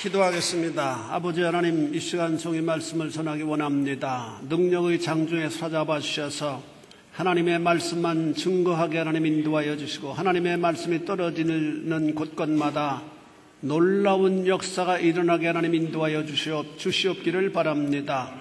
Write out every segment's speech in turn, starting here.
기도하겠습니다. 아버지 하나님, 이 시간 종의 말씀을 전하기 원합니다. 능력의 장중에 사잡아 주셔서 하나님의 말씀만 증거하게 하나님 인도하여 주시고, 하나님의 말씀이 떨어지는 곳곳마다 놀라운 역사가 일어나게 하나님 인도하여 주시옵기를 바랍니다.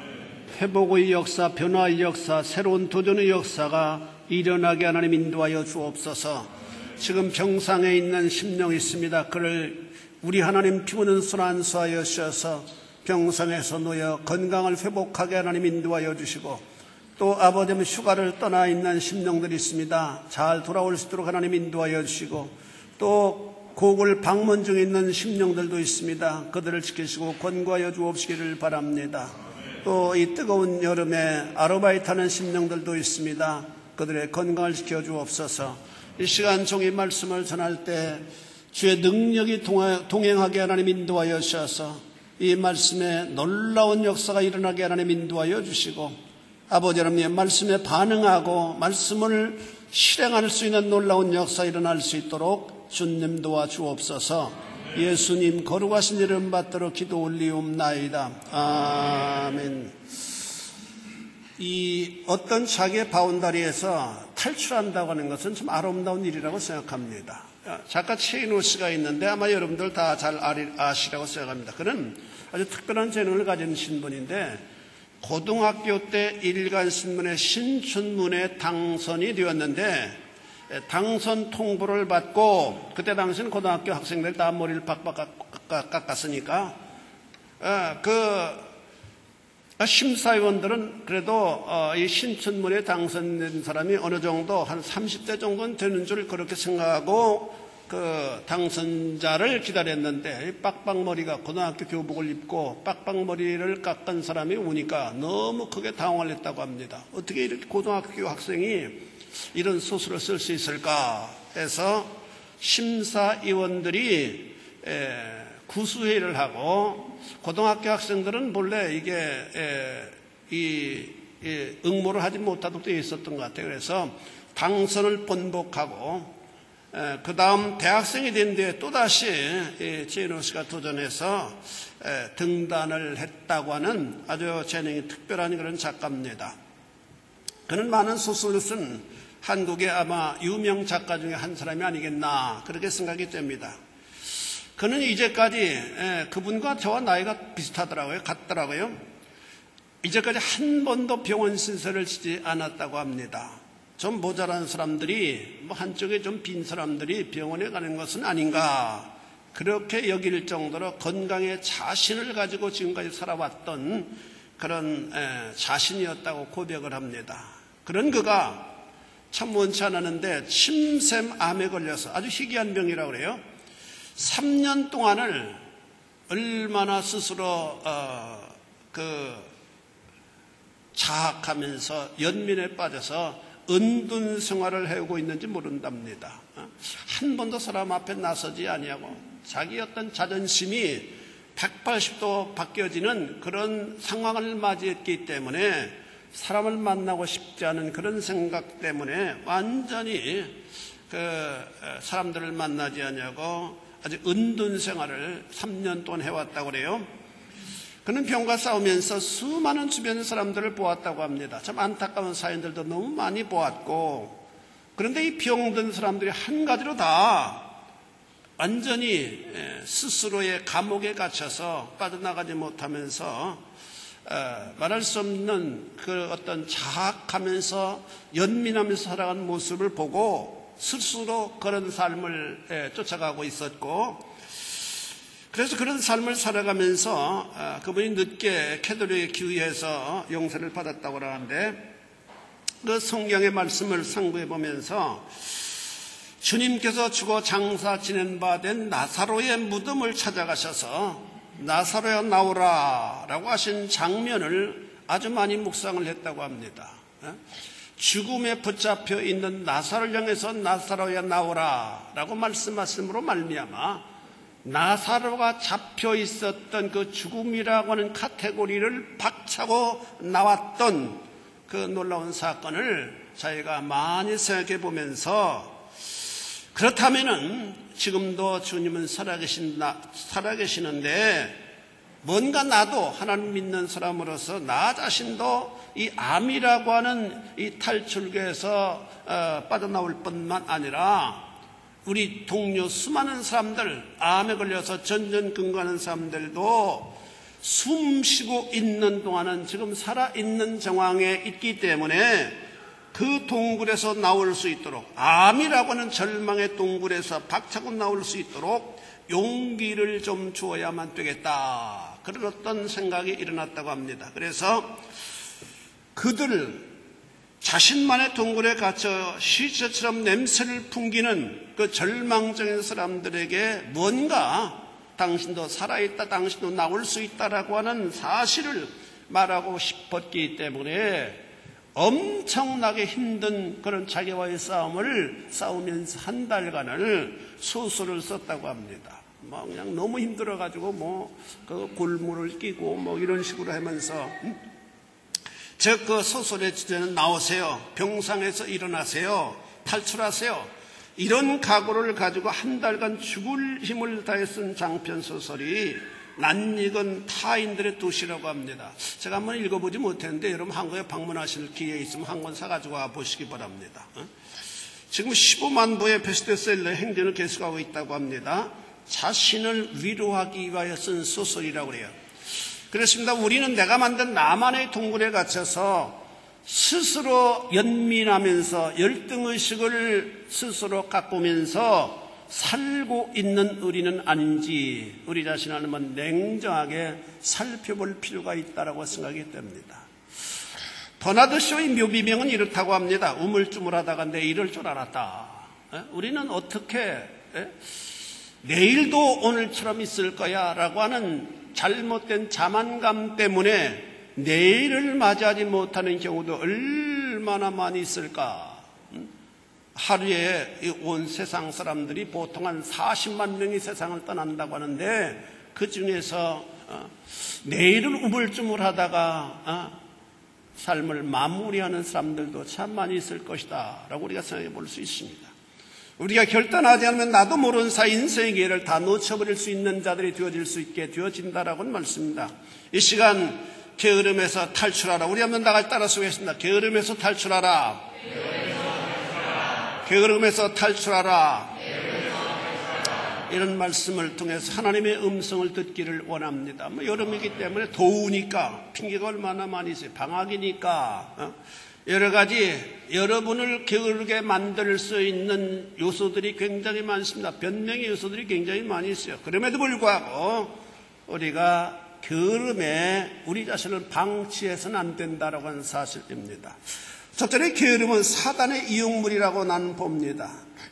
회복의 역사, 변화의 역사, 새로운 도전의 역사가 일어나게 하나님 인도하여 주옵소서. 지금 병상에 있는 심령이 있습니다. 그를 우리 하나님 피부는 손 안수하여 주셔서 병상에서 놓여 건강을 회복하게 하나님 인도하여 주시고, 또 아버지는 휴가를 떠나 있는 심령들이 있습니다. 잘 돌아올 수 있도록 하나님 인도하여 주시고, 또 고국을 방문 중에 있는 심령들도 있습니다. 그들을 지키시고 권고하여 주옵시기를 바랍니다. 또 이 뜨거운 여름에 아르바이트하는 심령들도 있습니다. 그들의 건강을 지켜 주옵소서. 이 시간 종의 말씀을 전할 때 주의 능력이 동행하게 하나님 인도하여 주셔서 이 말씀에 놀라운 역사가 일어나게 하나님 인도하여 주시고, 아버지 하나님의 말씀에 반응하고 말씀을 실행할 수 있는 놀라운 역사 일어날 수 있도록 주님 도와주옵소서. 예수님 거룩하신 이름 받들어 기도 올리옵나이다. 아멘. 이 어떤 자기의 바운다리에서 탈출한다고 하는 것은 참 아름다운 일이라고 생각합니다. 작가 최인호 씨가 있는데 아마 여러분들 다 잘 아시라고 생각합니다. 그는 아주 특별한 재능을 가진 신분인데, 고등학교 때 일간신문의 신춘문에 당선이 되었는데, 당선 통보를 받고, 그때 당시는 고등학교 학생들 다 머리를 박박 깎았으니까 심사위원들은 그래도 이 신춘문에 당선된 사람이 어느 정도 한 30대 정도는 되는 줄 그렇게 생각하고 그 당선자를 기다렸는데, 빡빡머리가 고등학교 교복을 입고 빡빡머리를 깎은 사람이 오니까 너무 크게 당황을 했다고 합니다. 어떻게 이렇게 고등학교 학생이 이런 소설을 쓸 수 있을까 해서 심사위원들이 구수회의를 하고, 고등학교 학생들은 본래 이게 응모를 하지 못하도록 되어 있었던 것 같아요. 그래서 당선을 번복하고, 그 다음 대학생이 된 뒤에 또다시 최인호 씨가 도전해서 등단을 했다고 하는 아주 재능이 특별한 그런 작가입니다. 그는 많은 소설을 쓴 한국의 아마 유명 작가 중에 한 사람이 아니겠나 그렇게 생각이 됩니다. 그는 이제까지 그분과 저와 나이가 비슷하더라고요. 같더라고요. 이제까지 한 번도 병원 신세를 지지 않았다고 합니다. 좀 모자란 사람들이, 한쪽에 좀 빈 사람들이 병원에 가는 것은 아닌가 그렇게 여길 정도로 건강에 자신을 가지고 지금까지 살아왔던 그런 자신이었다고 고백을 합니다. 그런 그가 참 원치 않았는데 침샘암에 걸려서, 아주 희귀한 병이라고 그래요. 3년 동안을 얼마나 스스로 자학하면서 연민에 빠져서 은둔 생활을 해오고 있는지 모른답니다. 한 번도 사람 앞에 나서지 아니하고 자기 어떤 자존심이 180도 바뀌어지는 그런 상황을 맞이했기 때문에, 사람을 만나고 싶지 않은 그런 생각 때문에 완전히 사람들을 만나지 않냐고 아주 은둔 생활을 3년 동안 해왔다고 그래요. 그는 병과 싸우면서 수많은 주변 사람들을 보았다고 합니다. 참 안타까운 사연들도 너무 많이 보았고, 그런데 이 병든 사람들이 한 가지로 다 완전히 스스로의 감옥에 갇혀서 빠져나가지 못하면서 말할 수 없는 그 어떤 자학하면서 연민하면서 살아가는 모습을 보고 스스로 그런 삶을 쫓아가고 있었고, 그래서 그런 삶을 살아가면서 그분이 늦게 캐톨릭에 기의해서 용서를 받았다고 하는데, 그 성경의 말씀을 상고해 보면서 주님께서 죽어 장사 지낸 바 된 나사로의 무덤을 찾아가셔서 나사로야 나오라 라고 하신 장면을 아주 많이 묵상을 했다고 합니다. 죽음에 붙잡혀 있는 나사로를 향해서 나사로야 나오라 라고 말씀하심으로 말미암아 나사로가 잡혀 있었던 그 죽음이라고 하는 카테고리를 박차고 나왔던 그 놀라운 사건을 저희가 많이 생각해 보면서 그렇다면은 지금도 주님은 살아계시는데 뭔가 나도 하나님 믿는 사람으로서 나 자신도 이 암이라고 하는 이 탈출구에서 빠져나올 뿐만 아니라 우리 동료 수많은 사람들, 암에 걸려서 전전긍긍하는 사람들도 숨 쉬고 있는 동안은 지금 살아있는 정황에 있기 때문에 그 동굴에서 나올 수 있도록, 암이라고 하는 절망의 동굴에서 박차고 나올 수 있도록 용기를 좀 주어야만 되겠다, 그런 어떤 생각이 일어났다고 합니다. 그래서 그들 자신만의 동굴에 갇혀 시체처럼 냄새를 풍기는 그 절망적인 사람들에게 뭔가 당신도 살아있다, 당신도 나올 수 있다라고 하는 사실을 말하고 싶었기 때문에 엄청나게 힘든 그런 자기와의 싸우면서 한 달간을 소설을 썼다고 합니다. 그냥 너무 힘들어가지고 그 골무를 끼고 이런 식으로 하면서 즉 그 소설의 주제는 나오세요, 병상에서 일어나세요, 탈출하세요, 이런 각오를 가지고 한 달간 죽을 힘을 다해 쓴 장편 소설이 낯익은 타인들의 도시라고 합니다. 제가 한번 읽어보지 못했는데 여러분 한국에 방문하실 기회 있으면 한 권 사가지고 와보시기 바랍니다. 지금 15만 부의 베스트셀러 행진을 계속하고 있다고 합니다. 자신을 위로하기 위하여 쓴 소설이라고 그래요. 그렇습니다. 우리는 내가 만든 나만의 동굴에 갇혀서 스스로 연민하면서 열등의식을 스스로 가꾸면서 살고 있는 우리는 아닌지 우리 자신을 한번 냉정하게 살펴볼 필요가 있다고 생각이 됩니다. 버나드 쇼의 묘비명은 이렇다고 합니다. 우물쭈물하다가 내 이럴 줄 알았다. 우리는 어떻게 내일도 오늘처럼 있을 거야 라고 하는 잘못된 자만감 때문에 내일을 맞이하지 못하는 경우도 얼마나 많이 있을까. 하루에 온 세상 사람들이 보통 한 40만 명이 세상을 떠난다고 하는데 그 중에서 내일을 우물쭈물하다가 삶을 마무리하는 사람들도 참 많이 있을 것이다 라고 우리가 생각해 볼 수 있습니다. 우리가 결단하지 않으면 나도 모르는 사이 인생의 기회를 다 놓쳐버릴 수 있는 자들이 되어질 수 있게 되어진다라고는 말씀입니다. 이 시간 게으름에서 탈출하라. 우리 한번 다 같이 따라 쓰겠습니다. 게으름에서 탈출하라. 게으름에서 탈출하라. 이런 말씀을 통해서 하나님의 음성을 듣기를 원합니다. 여름이기 때문에 더우니까 핑계가 얼마나 많이 있어요. 방학이니까 여러 가지 여러분을 게으르게 만들 수 있는 요소들이 굉장히 많습니다. 변명의 요소들이 굉장히 많이 있어요. 그럼에도 불구하고 우리가 게으름에 우리 자신을 방치해서는 안 된다라고 하는 사실입니다. 첫째로 게으름은 사단의 이용물이라고 나는 봅니다.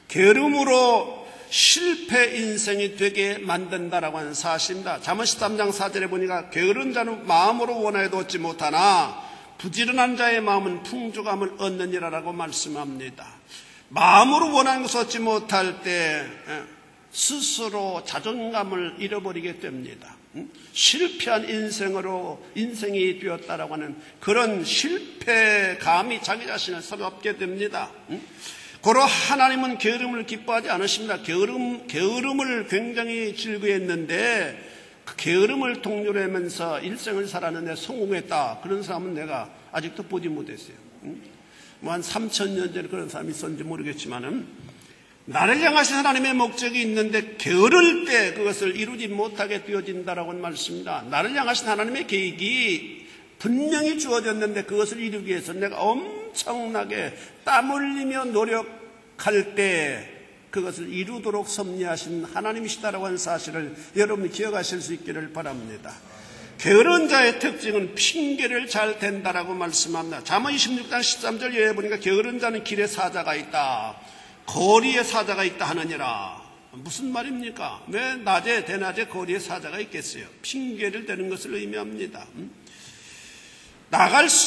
게으름으로 실패 인생이 되게 만든다라고 하는 사실입니다. 잠언 13장 4절에 보니까 게으른 자는 마음으로 원하여도 얻지 못하나 부지런한 자의 마음은 풍족함을 얻느니라라고 말씀합니다. 마음으로 원하는 것을 얻지 못할 때 스스로 자존감을 잃어버리게 됩니다. 실패한 인생이 되었다라고 하는 그런 실패감이 자기 자신을 서럽게 됩니다. 고로 하나님은 게으름을 기뻐하지 않으십니다. 게으름을 굉장히 즐거워했는데 그 게으름을 동료로 하면서 일생을 살았는데 성공했다. 그런 사람은 내가 아직도 보지 못했어요. 한 3,000년 전에 그런 사람이 있었는지 모르겠지만은 나를 향하신 하나님의 목적이 있는데 게으를 때 그것을 이루지 못하게 되어진다라고는 말씀입니다. 나를 향하신 하나님의 계획이 분명히 주어졌는데 그것을 이루기 위해서 내가 엄청나게 땀 흘리며 노력할 때 그것을 이루도록 섭리하신 하나님이시다라고 하는 사실을 여러분이 기억하실 수 있기를 바랍니다. 게으른 자의 특징은 핑계를 잘 댄다라고 말씀합니다. 잠언 26장 13절 예에 보니까 게으른 자는 길에 사자가 있다, 거리에 사자가 있다 하느니라. 무슨 말입니까? 왜 낮에 대낮에 거리에 사자가 있겠어요? 핑계를 대는 것을 의미합니다.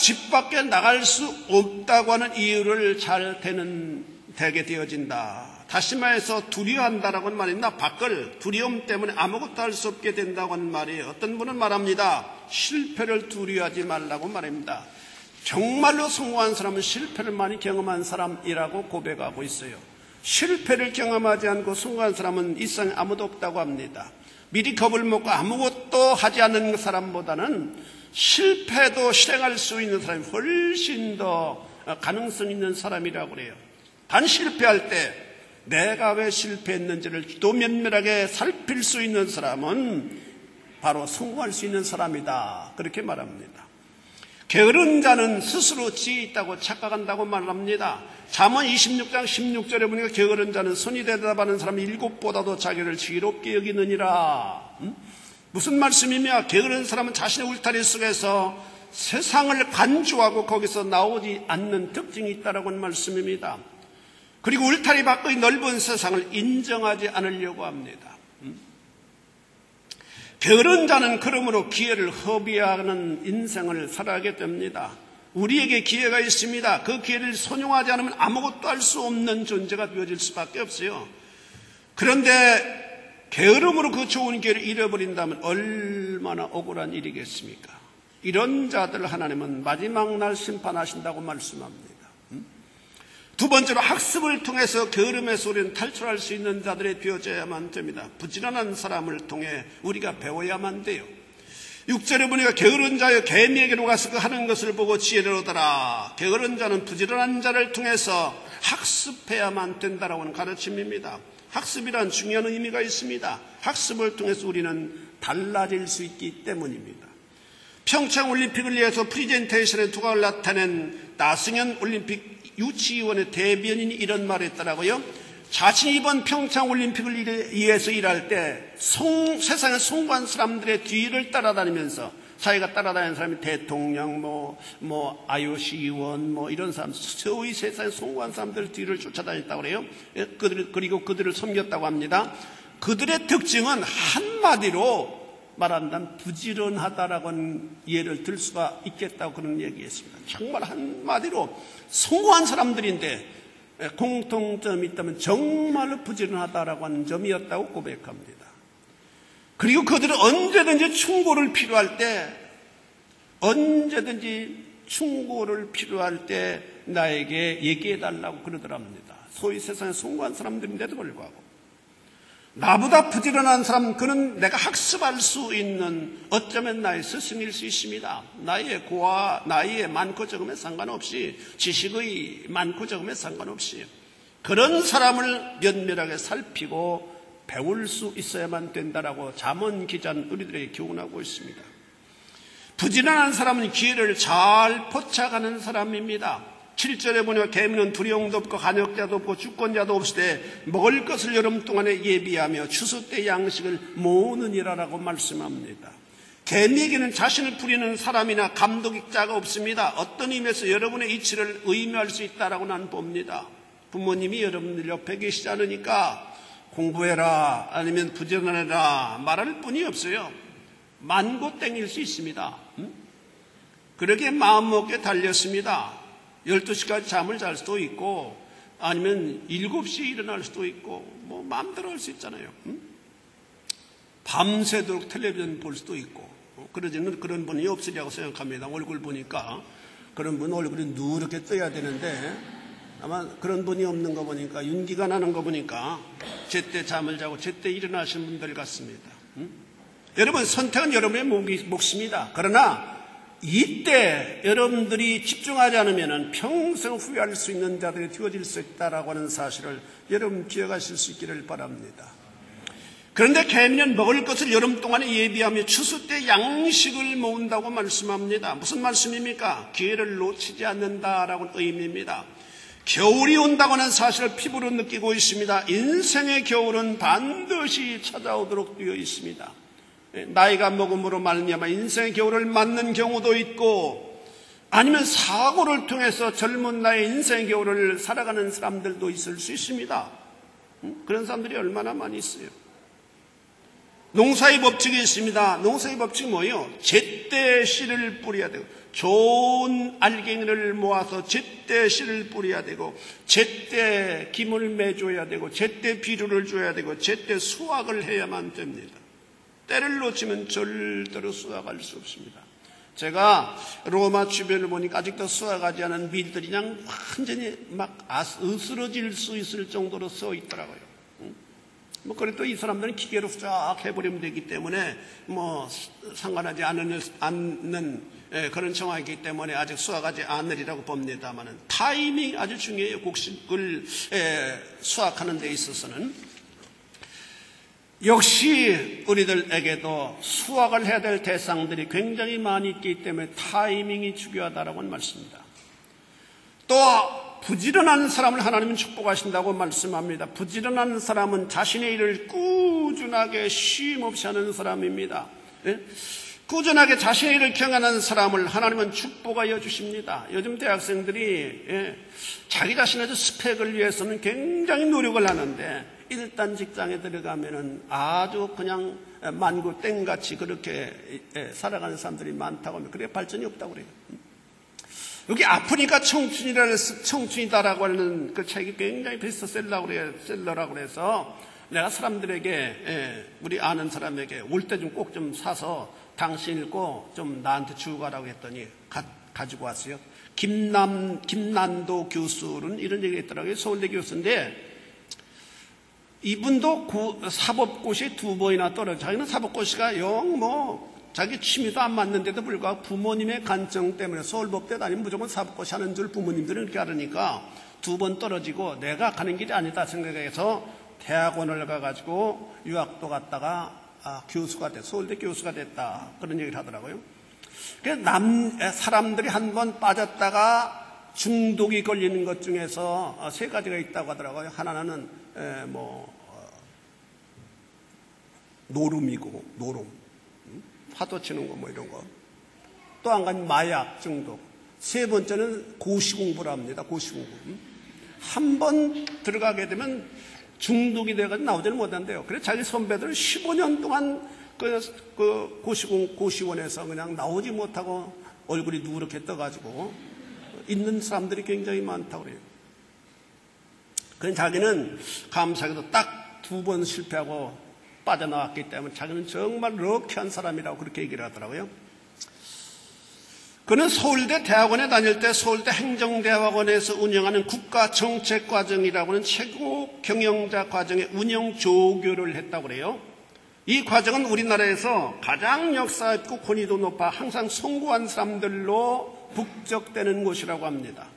집 밖에 나갈 수 없다고 하는 이유를 잘 대게 되어진다. 다시 말해서 두려워한다라고 하는 말입니다. 밖을 두려움 때문에 아무것도 할 수 없게 된다고 하는 말이에요. 어떤 분은 말합니다. 실패를 두려워하지 말라고 말합니다. 정말로 성공한 사람은 실패를 많이 경험한 사람이라고 고백하고 있어요. 실패를 경험하지 않고 성공한 사람은 이 세상에 아무도 없다고 합니다. 미리 겁을 먹고 아무것도 하지 않는 사람보다는 실패도 실행할 수 있는 사람이 훨씬 더 가능성 있는 사람이라고 그래요. 단 실패할 때 내가 왜 실패했는지를 또 면밀하게 살필 수 있는 사람은 바로 성공할 수 있는 사람이다, 그렇게 말합니다. 게으른 자는 스스로 지혜 있다고 착각한다고 말합니다. 잠언 26장 16절에 보니까 게으른 자는 선이 대답하는 사람이 일곱보다도 자기를 지혜롭게 여기느니라. 무슨 말씀이냐? 게으른 사람은 자신의 울타리 속에서 세상을 간주하고 거기서 나오지 않는 특징이 있다라고 하는 말씀입니다. 그리고 울타리 밖의 넓은 세상을 인정하지 않으려고 합니다. 게으른 자는 그러므로 기회를 허비하는 인생을 살아가게 됩니다. 우리에게 기회가 있습니다. 그 기회를 손용하지 않으면 아무것도 할 수 없는 존재가 되어질 수밖에 없어요. 그런데 게으름으로 그 좋은 기회를 잃어버린다면 얼마나 억울한 일이겠습니까? 이런 자들 하나님은 마지막 날 심판하신다고 말씀합니다. 두 번째로 학습을 통해서 게으름에서 우리는 탈출할 수 있는 자들이 되어져야만 됩니다. 부지런한 사람을 통해 우리가 배워야만 돼요. 6절에 보니까 게으른 자여 개미에게로 가서 그 하는 것을 보고 지혜를 얻어라. 게으른 자는 부지런한 자를 통해서 학습해야만 된다라고 하는 가르침입니다. 학습이란 중요한 의미가 있습니다. 학습을 통해서 우리는 달라질 수 있기 때문입니다. 평창올림픽을 위해서 프리젠테이션의 두각을 나타낸 나승현 올림픽 유치위원회 대변인이 이런 말을 했더라고요. 자신이 이번 평창올림픽을 위해서 일할 때 세상의 성공한 사람들의 뒤를 따라다니면서, 자기가 따라다니는 사람이 대통령, IOC 의원, 이런 사람, 소위 세상의 성공한 사람들 뒤를 쫓아다녔다고 그래요. 그리고 그들을 섬겼다고 합니다. 그들의 특징은 한마디로 말한다면 부지런하다라고 하는 예를 들 수가 있겠다고 그런 얘기했습니다. 정말 한마디로 성공한 사람들인데 공통점이 있다면 정말로 부지런하다라고 하는 점이었다고 고백합니다. 그리고 그들은 언제든지 충고를 필요할 때 나에게 얘기해달라고 그러더랍니다. 소위 세상에 성공한 사람들인데도 불구하고 나보다 부지런한 사람, 그는 내가 학습할 수 있는 어쩌면 나의 스승일 수 있습니다. 나이의 고와 나이의 많고 적음에 상관없이, 지식의 많고 적음에 상관없이 그런 사람을 면밀하게 살피고 배울 수 있어야만 된다라고 잠언 기자는 우리들에게 교훈하고 있습니다. 부지런한 사람은 기회를 잘 포착하는 사람입니다. 7절에 보니까 개미는 두려움도 없고 간역자도 없고 주권자도 없을 때 먹을 것을 여름 동안에 예비하며 추수 때 양식을 모으느니라라고 말씀합니다. 개미에게는 자신을 부리는 사람이나 감독자가 없습니다. 어떤 의미에서 여러분의 이치를 의미할 수 있다라고 난 봅니다. 부모님이 여러분들 옆에 계시지 않으니까 공부해라 아니면 부지런해라 말할 뿐이 없어요. 만고 땡일 수 있습니다. 그러게 마음먹게 달렸습니다. 12시까지 잠을 잘 수도 있고 아니면 7시에 일어날 수도 있고 마음대로 할 수 있잖아요. 밤새도록 텔레비전 볼 수도 있고 그러지는 그런 분이 없으리라고 생각합니다. 얼굴 보니까 그런 분 얼굴이 누렇게 떠야 되는데 아마 그런 분이 없는 거 보니까, 윤기가 나는 거 보니까 제때 잠을 자고 제때 일어나시는 분들 같습니다. 여러분, 선택은 여러분의 몫입니다. 그러나 이때 여러분들이 집중하지 않으면 평생 후회할 수 있는 자들이 되어질 수 있다라고 하는 사실을 여러분 기억하실 수 있기를 바랍니다. 그런데 개미는 먹을 것을 여름 동안에 예비하며 추수 때 양식을 모은다고 말씀합니다. 무슨 말씀입니까? 기회를 놓치지 않는다라고 하는 의미입니다. 겨울이 온다고 하는 사실을 피부로 느끼고 있습니다. 인생의 겨울은 반드시 찾아오도록 되어 있습니다. 나이가 먹음으로 말미암아 인생의 겨울을 맞는 경우도 있고 아니면 사고를 통해서 젊은 나이에 인생의 겨울을 살아가는 사람들도 있을 수 있습니다. 그런 사람들이 얼마나 많이 있어요. 농사의 법칙이 있습니다. 농사의 법칙이 뭐예요? 제때 씨를 뿌려야 되고 좋은 알갱이를 모아서 제때 씨를 뿌려야 되고 제때 김을 매줘야 되고 제때 비료를 줘야 되고 제때 수확을 해야만 됩니다. 때를 놓치면 절대로 수확할 수 없습니다. 제가 로마 주변을 보니까 아직도 수확하지 않은 밀들이 그냥 완전히 막 으스러질 수 있을 정도로 써 있더라고요. 뭐 그래도 이 사람들은 기계로 쫙 해버리면 되기 때문에 뭐 상관하지 않는 그런 정황이기 때문에 아직 수확하지 않으리라고 봅니다만은 타이밍이 아주 중요해요. 곡식을 수확하는 데 있어서는. 역시 우리들에게도 수확을 해야 될 대상들이 굉장히 많이 있기 때문에 타이밍이 중요하다라고 하는 말씀입니다. 또 부지런한 사람을 하나님은 축복하신다고 말씀합니다. 부지런한 사람은 자신의 일을 꾸준하게 쉼없이 하는 사람입니다. 꾸준하게 자신의 일을 경하는 사람을 하나님은 축복하여 주십니다. 요즘 대학생들이 자기 자신의 스펙을 위해서는 굉장히 노력을 하는데 일단 직장에 들어가면은 아주 그냥 만구 땡같이 그렇게 살아가는 사람들이 많다고 하면 그래 발전이 없다고 그래요. 여기 아프니까 청춘이다라고 하는 그 책이 굉장히 베스트셀러라고 그래서 내가 사람들에게 우리 아는 사람에게 올 때 좀 꼭 좀 사서 당신 읽고 좀 나한테 주고 가라고 했더니 가지고 왔어요. 김난도 교수는 이런 얘기가 있더라고요. 서울대 교수인데 이분도 사법고시 2번이나 떨어져. 자기는 사법고시가 자기 취미도 안 맞는데도 불구하고 부모님의 간청 때문에 서울법대 다니면 무조건 사법고시 하는 줄 부모님들은 그렇게 하니까 2번 떨어지고 내가 가는 길이 아니다 생각해서 대학원을 가가지고 유학도 갔다가 교수가 됐다. 서울대 교수가 됐다. 그런 얘기를 하더라고요. 그래서 사람들이 한 번 빠졌다가 중독이 걸리는 것 중에서 3가지가 있다고 하더라고요. 하나는 노름이고, 파도 치는 거 이런 거. 또 한 가지 마약 중독. 3번째는 고시공부라 합니다. 고시공부. 한 번 들어가게 되면 중독이 돼가지고 나오지는 못한대요. 그래서 자기 선배들은 15년 동안 고시원에서 그냥 나오지 못하고 얼굴이 누렇게 떠가지고 있는 사람들이 굉장히 많다고 그래요. 그래서 자기는 감사하게도 딱 2번 실패하고 빠져나왔기 때문에 자기는 정말 럭키한 사람이라고 그렇게 얘기를 하더라고요. 그는 서울대 대학원에 다닐 때 서울대 행정대학원에서 운영하는 국가정책과정이라고 하는 최고 경영자 과정의 운영 조교를 했다고 그래요. 이 과정은 우리나라에서 가장 역사 있고 권위도 높아 항상 성공한 사람들로 북적대는 곳이라고 합니다.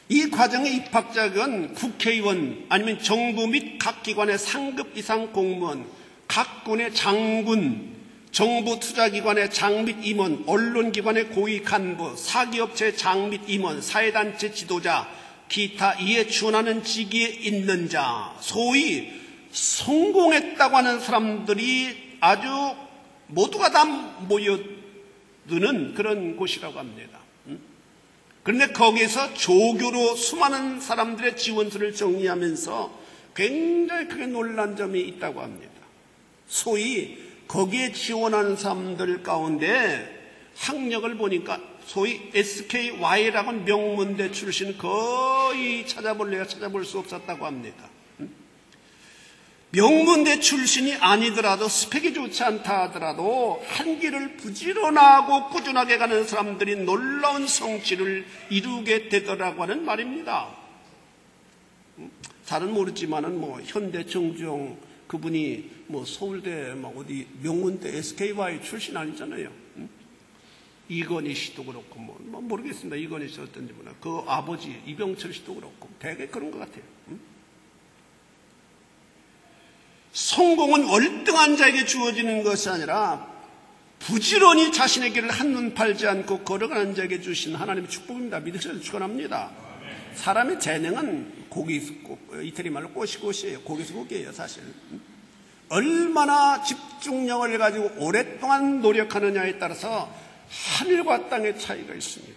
이 과정의 입학자는 국회의원 아니면 정부 및 각 기관의 상급 이상 공무원, 각 군의 장군, 정부 투자기관의 장 및 임원, 언론기관의 고위 간부, 사기업체 장 및 임원, 사회단체 지도자, 기타 이에 준하는 직위에 있는 자, 소위 성공했다고 하는 사람들이 아주 모두가 다 모여드는 그런 곳이라고 합니다. 그런데 거기에서 조교로 수많은 사람들의 지원서를 정리하면서 굉장히 크게 놀란 점이 있다고 합니다. 소위 거기에 지원하는 사람들 가운데 학력을 보니까 소위 SKY라고 하는 명문대 출신 거의 찾아볼 수 없었다고 합니다. 명문대 출신이 아니더라도 스펙이 좋지 않다 하더라도 한 길을 부지런하고 꾸준하게 가는 사람들이 놀라운 성취를 이루게 되더라고 하는 말입니다. 잘은 모르지만은 현대 정주영 그분이 서울대 어디 명문대 SKY 출신 아니잖아요. 이건희 씨도 그렇고 모르겠습니다. 이건희 씨 어떤지 몰라. 그 아버지 이병철 씨도 그렇고 되게 그런 것 같아요. 성공은 월등한 자에게 주어지는 것이 아니라 부지런히 자신의 길을 한눈 팔지 않고 걸어가는 자에게 주신 하나님의 축복입니다. 믿으셔서 축원합니다. 사람의 재능은 이태리 말로 꼬시꼬시예요. 고기수국이에요, 사실. 얼마나 집중력을 가지고 오랫동안 노력하느냐에 따라서 하늘과 땅의 차이가 있습니다.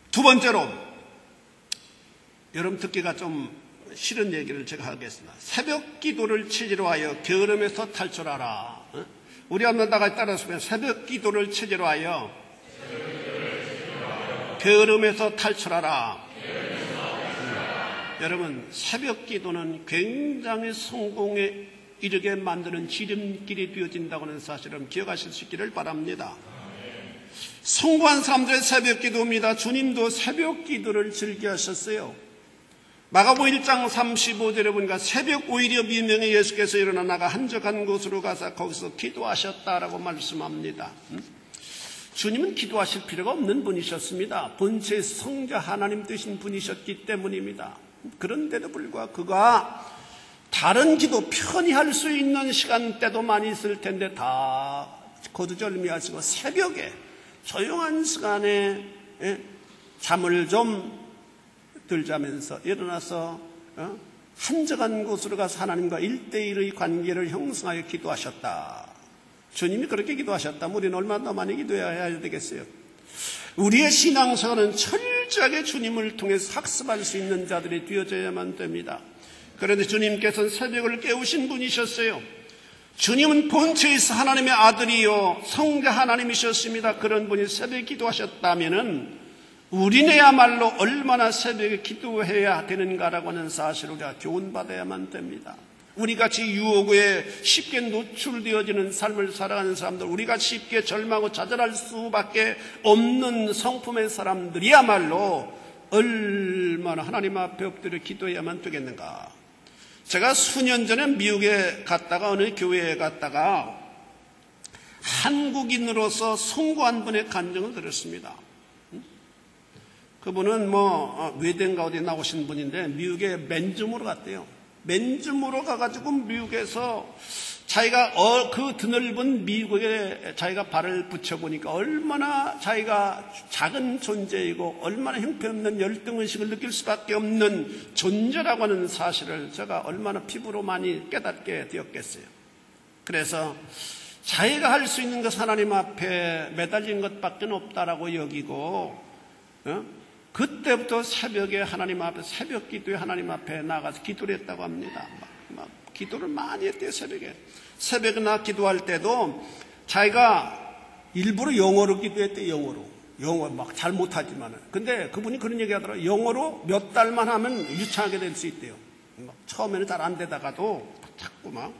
두 번째로, 여러분 듣기가 좀 싫은 얘기를 제가 하겠습니다. 새벽 기도를 체제로 하여 게으름에서 탈출하라. 우리 한나라가 따라서 새벽 기도를 체제로 하여 게으름에서 탈출하라. 여러분 새벽 기도는 굉장히 성공의 이르게 만드는 지름길이 되어진다고 하는 사실을 기억하실 수 있기를 바랍니다. 성공한 사람들의 새벽 기도입니다. 주님도 새벽 기도를 즐겨하셨어요. 마가복음 1장 35절에 보니까 새벽 5일여 미명에 예수께서 일어나 나가 한적한 곳으로 가서 거기서 기도하셨다라고 말씀합니다. 주님은 기도하실 필요가 없는 분이셨습니다. 본체 성자 하나님 되신 분이셨기 때문입니다. 그런데도 불구하고 그가 다른 기도 편히 할 수 있는 시간대도 많이 있을 텐데 다 거두절미하시고 새벽에 조용한 시간에 잠을 좀 들자면서 일어나서 한적한 곳으로 가서 하나님과 1대1의 관계를 형성하여 기도하셨다. 주님이 그렇게 기도하셨다면 우리는 얼마나 더 많이 기도해야 되겠어요. 우리의 신앙생활은 철저하게 주님을 통해서 학습할 수 있는 자들이 되어져야만 됩니다. 그런데 주님께서는 새벽을 깨우신 분이셨어요. 주님은 본체에서 하나님의 아들이요 성자 하나님이셨습니다. 그런 분이 새벽에 기도하셨다면은 우리네야말로 얼마나 새벽에 기도해야 되는가라고 하는 사실을 우리가 교훈받아야만 됩니다. 우리같이 유혹에 쉽게 노출되어지는 삶을 살아가는 사람들, 우리같이 쉽게 절망하고 좌절할 수밖에 없는 성품의 사람들이야말로 얼마나 하나님 앞에 엎드려 기도해야만 되겠는가. 제가 수년 전에 미국에 갔다가 어느 교회에 갔다가 한국인으로서 성공한 분의 간증을 들었습니다. 그분은 외대인가 어디 나오신 분인데 미국에 맨줌으로 갔대요. 맨줌으로 가가지고 미국에서 자기가 그 드넓은 미국에 자기가 발을 붙여보니까 얼마나 자기가 작은 존재이고 얼마나 형편없는 열등의식을 느낄 수밖에 없는 존재라고 하는 사실을 제가 얼마나 피부로 많이 깨닫게 되었겠어요. 그래서 자기가 할 수 있는 것 하나님 앞에 매달린 것밖에 없다라고 여기고 그때부터 새벽에 하나님 앞에 새벽 기도에 하나님 앞에 나가서 기도를 했다고 합니다. 막 기도를 많이 했대요. 새벽에 나 기도할 때도 자기가 일부러 영어로 기도했대요. 영어 막 잘 못하지만은. 근데 그분이 그런 얘기 하더라고요. 영어로 몇 달만 하면 유창하게 될 수 있대요. 처음에는 잘 안 되다가도 자꾸 막.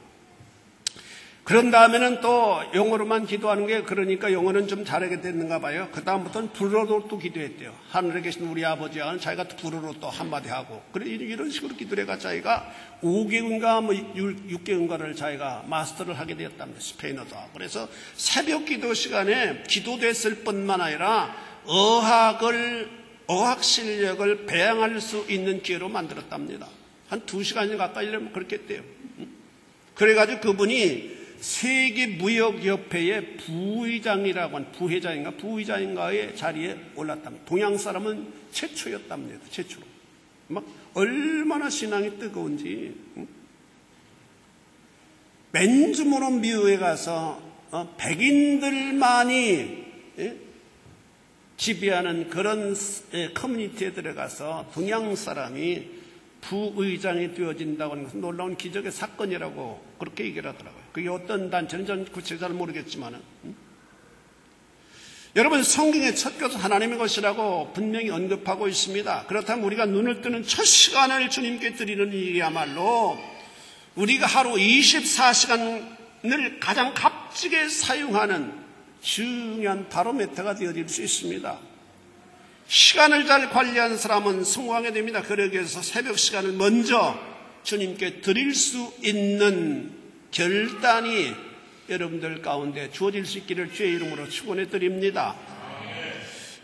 그런 다음에는 또 영어로만 기도하는 게 그러니까 영어는 좀 잘하게 됐는가 봐요. 그 다음부터는 불어로 또 기도했대요. 하늘에 계신 우리 아버지와는 자기가 불어로 또 한마디 하고. 그래 이런 식으로 기도를 해가 자기가 5개월인가 6개월인가를 자기가 마스터를 하게 되었답니다. 스페인어도 하고. 그래서 새벽 기도 시간에 기도됐을 뿐만 아니라 어학 실력을 배양할 수 있는 기회로 만들었답니다. 한 2시간이 가까이 그렇게 했대요. 그래가지고 그분이 세계무역협회의 부회장인가의 자리에 올랐답니다. 동양 사람은 최초였답니다. 최초로. 막 얼마나 신앙이 뜨거운지. 맨줌으로 미국에 가서 백인들만이 지배하는 그런 커뮤니티에 들어가서 동양 사람이 부의장이 되어진다고 하는 것은 놀라운 기적의 사건이라고 그렇게 얘기를 하더라고요. 그게 어떤 단체는 저는 구체적으로 잘 모르겠지만은. 여러분, 성경의 첫 교도 하나님의 것이라고 분명히 언급하고 있습니다. 그렇다면 우리가 눈을 뜨는 첫 시간을 주님께 드리는 일이야말로 우리가 하루 24시간을 가장 값지게 사용하는 중요한 바로미터가 되어질 수 있습니다. 시간을 잘 관리하는 사람은 성공하게 됩니다. 그러기 위해서 새벽 시간을 먼저 주님께 드릴 수 있는 결단이 여러분들 가운데 주어질 수 있기를 주의 이름으로 축원해 드립니다.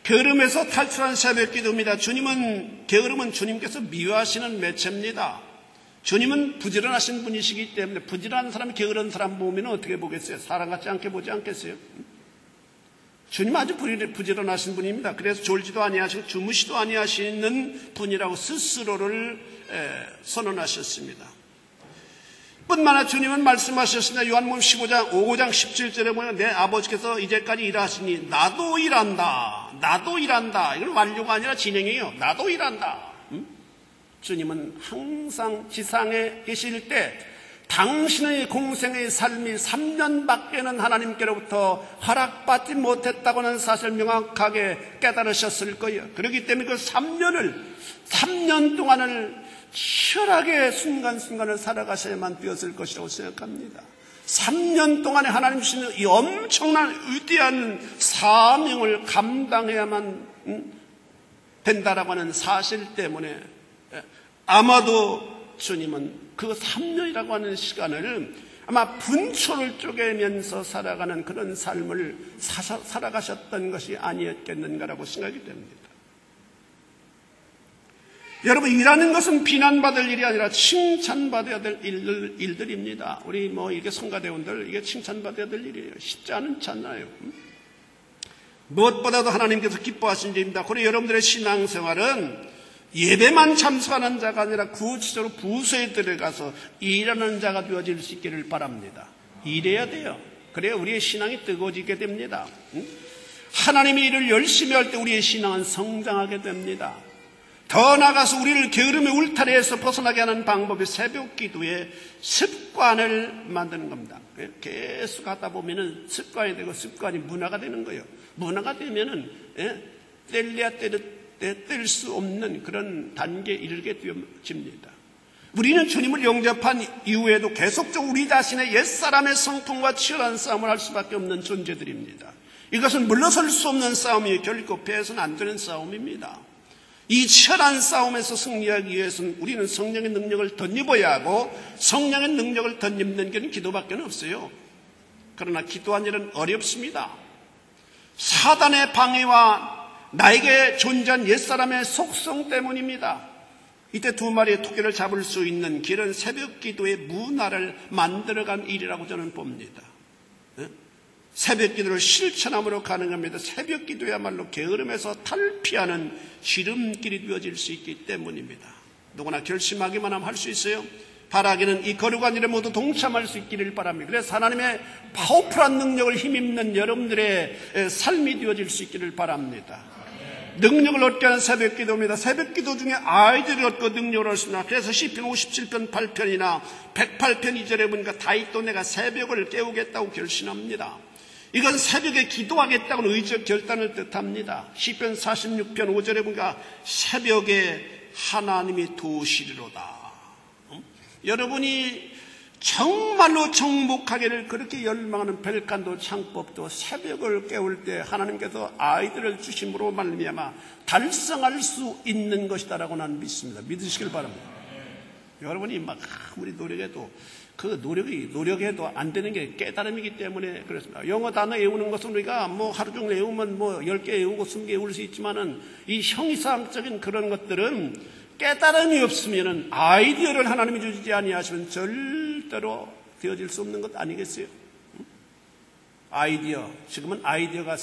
게으름에서 탈출한 새벽 기도입니다. 게으름은 주님께서 미워하시는 매체입니다. 주님은 부지런하신 분이시기 때문에 부지런한 사람이 게으른 사람 보면 어떻게 보겠어요? 사람 같지 않게 보지 않겠어요? 주님 아주 부지런하신 분입니다. 그래서 졸지도 아니하시고 주무시도 아니하시는 분이라고 스스로를 선언하셨습니다. 뿐만 아니라 주님은 말씀하셨습니다. 요한복음 5장 17절에 보면 내 아버지께서 이제까지 일하시니 나도 일한다. 이건 완료가 아니라 진행이에요. 나도 일한다. 주님은 항상 지상에 계실 때 당신의 공생의 삶이 3년밖에는 하나님께로부터 허락받지 못했다고 하는 사실을 명확하게 깨달으셨을 거예요. 그렇기 때문에 그 3년 동안을 치열하게 순간순간을 살아가셔야만 되었을 것이라고 생각합니다. 3년 동안에 하나님 주시는 이 엄청난 위대한 사명을 감당해야만 된다라고 하는 사실 때문에 아마도 주님은 그 3년이라고 하는 시간을 아마 분초를 쪼개면서 살아가는 그런 삶을 살아가셨던 것이 아니었겠는가라고 생각이 됩니다. 여러분, 일하는 것은 비난받을 일이 아니라 칭찬받아야 될 일들입니다. 우리 이게 성가대원들, 이게 칭찬받아야 될 일이에요. 쉽지 않잖아요. 무엇보다도 하나님께서 기뻐하신 일입니다. 그리고 여러분들의 신앙생활은 예배만 참석하는 자가 아니라 구체적으로 부서에 들어가서 일하는 자가 되어질 수 있기를 바랍니다. 일해야 돼요. 그래야 우리의 신앙이 뜨거워지게 됩니다. 하나님의 일을 열심히 할 때 우리의 신앙은 성장하게 됩니다. 더 나아가서 우리를 게으름의 울타리에서 벗어나게 하는 방법이 새벽 기도의 습관을 만드는 겁니다. 계속 하다 보면은 습관이 되고 습관이 문화가 되는 거예요. 문화가 되면은 뗄래야 뗄 수 없는 그런 단계에 이르게 되어집니다. 우리는 주님을 영접한 이후에도 계속적으로 우리 자신의 옛사람의 성품과 치열한 싸움을 할 수밖에 없는 존재들입니다. 이것은 물러설 수 없는 싸움이 결코 패해서는 안 되는 싸움입니다. 이 치열한 싸움에서 승리하기 위해서는 우리는 성령의 능력을 덧입어야 하고 성령의 능력을 덧입는 게 기도밖에 없어요. 그러나 기도한 일은 어렵습니다. 사단의 방해와 나에게 존재한 옛사람의 속성 때문입니다. 이때 두 마리의 토끼를 잡을 수 있는 길은 새벽 기도의 문화를 만들어간 일이라고 저는 봅니다. 새벽 기도를 실천함으로 가능합니다. 새벽 기도야말로 게으름에서 탈피하는 지름길이 되어질 수 있기 때문입니다. 누구나 결심하기만 하면 할 수 있어요. 바라기는 이 거룩한 일에 모두 동참할 수 있기를 바랍니다. 그래서 하나님의 파워풀한 능력을 힘입는 여러분들의 삶이 되어질 수 있기를 바랍니다. 능력을 얻게 하는 새벽 기도입니다. 새벽 기도 중에 아이들을 얻고 능력을 얻습니다. 그래서 시편 57편 8편이나 108편 2절에 보니까 다윗도 내가 새벽을 깨우겠다고 결심합니다. 이건 새벽에 기도하겠다고 의적 결단을 뜻합니다. 시편 46편 5절에 보니까 새벽에 하나님이 도우시리로다. 여러분이 정말로 정복하기를 그렇게 열망하는 별간도 창법도 새벽을 깨울 때 하나님께서 아이들을 주심으로 말미암아 달성할 수 있는 것이다라고 나는 믿습니다. 믿으시길 바랍니다. 여러분이 막 아무리 노력해도 그 노력해도 안 되는 게 깨달음이기 때문에 그렇습니다. 영어 단어 외우는 것은 우리가 하루 종일 외우면 10개 외우고 20개 외울 수 있지만은 이 형이상적인 그런 것들은 깨달음이 없으면은 아이디어를 하나님이 주지 아니하시면 절대로 되어질 수 없는 것 아니겠어요? 아이디어, 지금은 아이디어가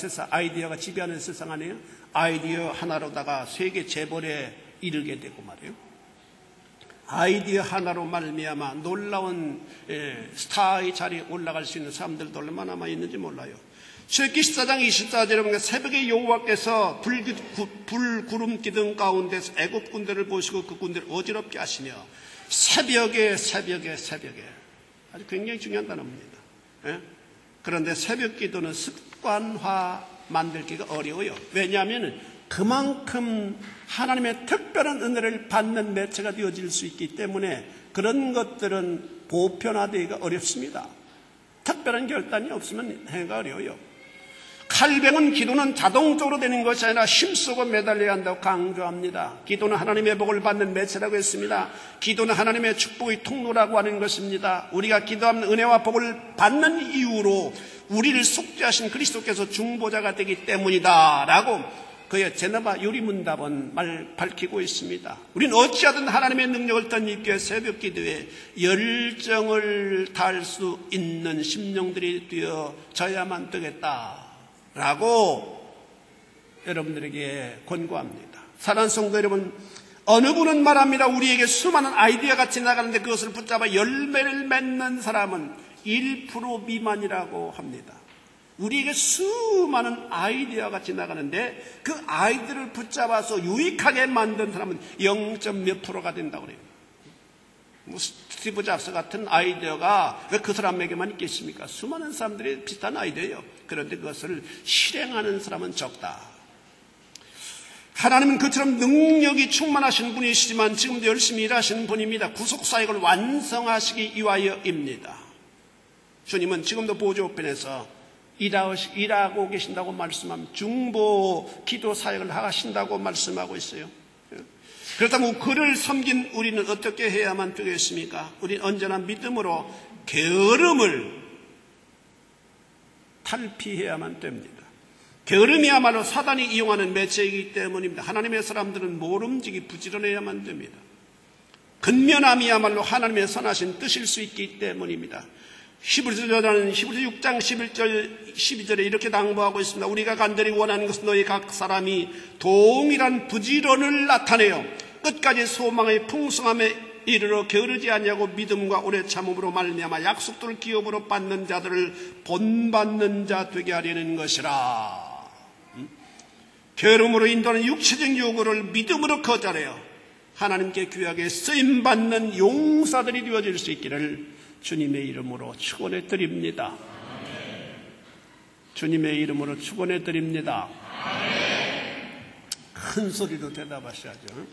지배하는 세상 아니에요? 아이디어 하나로다가 세계 재벌에 이르게 되고 말이에요. 아이디어 하나로 말미암아 놀라운 스타의 자리에 올라갈 수 있는 사람들도 얼마나 많이 있는지 몰라요. 출애굽기 14장 24절에 보면 새벽에 여호와께서 불구름 기둥 가운데서 애굽 군대를 보시고 그 군대를 어지럽게 하시며 새벽에 아주 굉장히 중요한 단어입니다. 그런데 새벽 기도는 습관화 만들기가 어려워요. 왜냐하면 그만큼 하나님의 특별한 은혜를 받는 매체가 되어질 수 있기 때문에 그런 것들은 보편화되기가 어렵습니다. 특별한 결단이 없으면 해가 어려워요. 칼병은 기도는 자동적으로 되는 것이 아니라 힘쓰고 매달려야 한다고 강조합니다. 기도는 하나님의 복을 받는 매체라고 했습니다. 기도는 하나님의 축복의 통로라고 하는 것입니다. 우리가 기도하면 은혜와 복을 받는 이유로 우리를 속죄하신 그리스도께서 중보자가 되기 때문이다 라고 그의 제네바 유리문답은 밝히고 있습니다. 우리는 어찌하든 하나님의 능력을 덧입기 위해 새벽 기도에 열정을 다할 수 있는 심령들이 되어져야만 되겠다라고 여러분들에게 권고합니다. 사랑하는 성도 여러분, 어느 분은 말합니다. 우리에게 수많은 아이디어가 지나가는데 그것을 붙잡아 열매를 맺는 사람은 1% 미만이라고 합니다. 우리에게 수많은 아이디어가 지나가는데 그 아이디어를 붙잡아서 유익하게 만든 사람은 0.몇 %가 된다고 그래요. 스티브 잡스 같은 아이디어가 왜 그 사람에게만 있겠습니까? 수많은 사람들이 비슷한 아이디어예요. 그런데 그것을 실행하는 사람은 적다. 하나님은 그처럼 능력이 충만하신 분이시지만 지금도 열심히 일하시는 분입니다. 구속사역을 완성하시기 위하여입니다. 주님은 지금도 보좌우편에서 일하고 계신다고 말씀합니다. 중보 기도 사역을 하신다고 말씀하고 있어요. 그렇다면 그를 섬긴 우리는 어떻게 해야만 되겠습니까? 우리는 언제나 믿음으로 게으름을 탈피해야만 됩니다. 게으름이야말로 사단이 이용하는 매체이기 때문입니다. 하나님의 사람들은 모름지기 부지런해야만 됩니다. 근면함이야말로 하나님의 선하신 뜻일 수 있기 때문입니다. 히브리서는 히브리서 6장 11절 12절에 이렇게 당부하고 있습니다. 우리가 간절히 원하는 것은 너희 각 사람이 동일한 부지런을 나타내어 끝까지 소망의 풍성함에 이르러 게으르지 아니하고 믿음과 오래 참음으로 말미암아 약속들을 기업으로 받는 자들을 본받는 자 되게 하려는 것이라. 게으름으로 인도하는 육체적 요구를 믿음으로 거절해요. 하나님께 귀하게 쓰임받는 용사들이 되어질 수 있기를 주님의 이름으로 축원해 드립니다. 주님의 이름으로 축원해 드립니다. 큰 소리로 대답하셔야죠.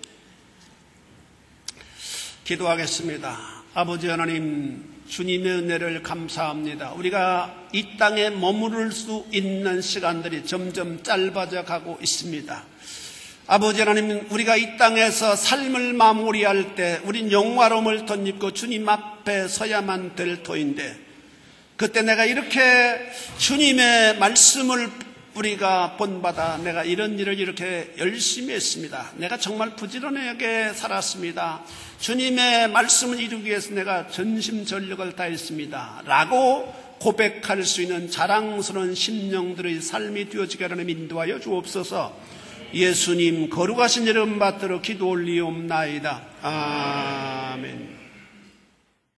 기도하겠습니다. 아버지 하나님, 주님의 은혜를 감사합니다. 우리가 이 땅에 머무를 수 있는 시간들이 점점 짧아져 가고 있습니다. 아버지 하나님, 우리가 이 땅에서 삶을 마무리할 때 우린 영화로움을 덧입고 주님 앞에 서야만 될 터인데, 그때 내가 이렇게 주님의 말씀을 우리가 본받아 내가 이런 일을 이렇게 열심히 했습니다. 내가 정말 부지런하게 살았습니다. 주님의 말씀을 이루기 위해서 내가 전심전력을 다했습니다 라고 고백할 수 있는 자랑스러운 심령들의 삶이 되어지게 하는 인도하여 주옵소서. 예수님 거룩하신 이름 받들어 기도 올리옵나이다. 아멘.